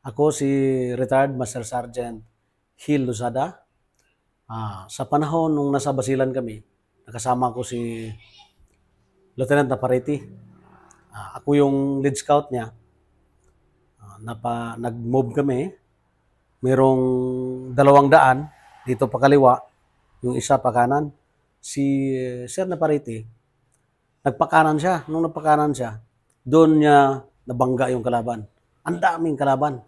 Ako si retired Master Sergeant Hil Luzada. Sa panahon nung nasa Basilan kami, nakasama ko si Lieutenant Napariti. Ako yung lead scout niya. Nag-move kami. Merong 200 dito pa kaliwa, yung isa pa kanan. Si Sir Napariti, nagpakanan siya. Nung nagpakanan siya, doon niya nabangga yung kalaban. Ang daming kalaban.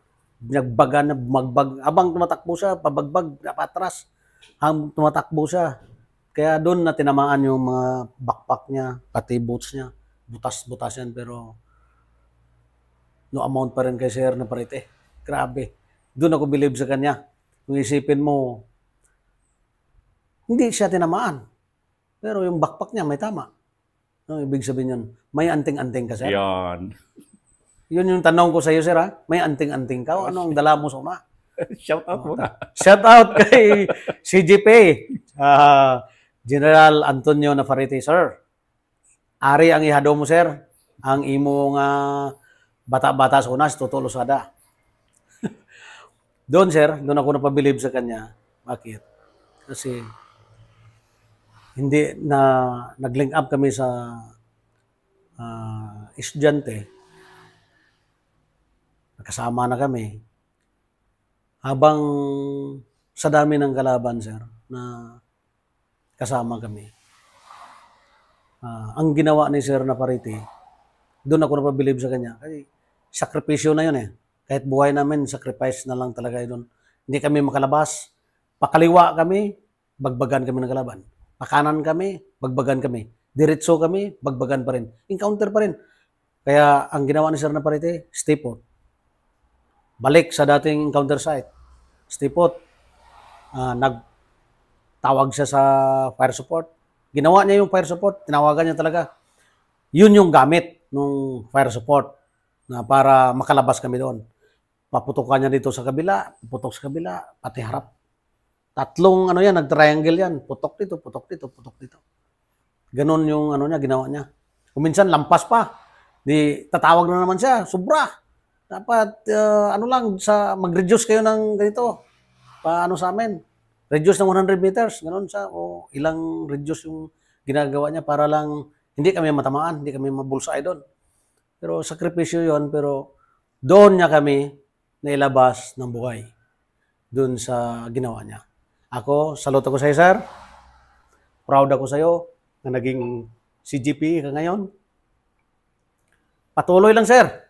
Nagbaga na bumagbag. Abang tumatakbo siya, pabagbag, patras. Habang tumatakbo siya. Kaya doon na tinamaan yung mga backpack niya, pati boots niya. Butas-butas yan, pero no amount pa rin kay Sir Naparite. Grabe. Doon ako believe sa kanya. Kung isipin mo, hindi siya tinamaan. Pero yung backpack niya may tama. No, ibig sabihin yun, may anting-anting ka, Sir? Yan. Yun yung tanong ko sa iyo, Sir, ha? May anting-anting ka? O ano ang dala mo sa una? Shout out muna. Shout out kay CGP, General Antonio Nafarite, Sir. Ari ang ihado mo, Sir. Ang imo nga bata-bata sa una, si Toto Luzada. Doon, Sir, doon ako napabilib sa kanya. Bakit? Kasi hindi na nag-link up kami sa estudyante. Nakasama na kami. Habang sa dami ng kalaban, Sir, na kasama kami. Ang ginawa ni Sir Napariti, doon ako napabilib sa kanya. Kasi sakripisyo na yun eh. Kahit buhay namin, sacrifice na lang talaga yun. Hindi kami makalabas. Pakaliwa kami, bagbagan kami ng kalaban. Pakanan kami, bagbagan kami. Diretso kami, bagbagan pa rin. Encounter pa rin. Kaya ang ginawa ni Sir Napariti, stay put. Balik sa dating encounter site. Stay put. Nagtawag siya sa fire support. Ginawa niya yung fire support, tinawagan niya talaga. Yun yung gamit ng fire support na para makalabas kami doon. Paputukan niya dito sa kabila, putok sa kabila, pati harap. Tatlong nag-triangle yan. Putok dito, putok dito, putok dito. Ganon yung ginawa niya. Kung minsan lampas pa, di tatawag na naman siya, sobra. Dapat mag-reduce kayo ng ganito. Paano sa amin? Reduce ng 100 meters, ganon siya. O ilang reduce yung ginagawa niya para lang hindi kami matamaan, hindi kami mabulsay doon. Pero sakripisyo yon, pero doon niya kami nailabas ng buhay. Doon sa ginawa niya. Ako, saluto ko sa iyo, Sir. Proud ako sa iyo na naging CGP ka ngayon. Patuloy lang, Sir.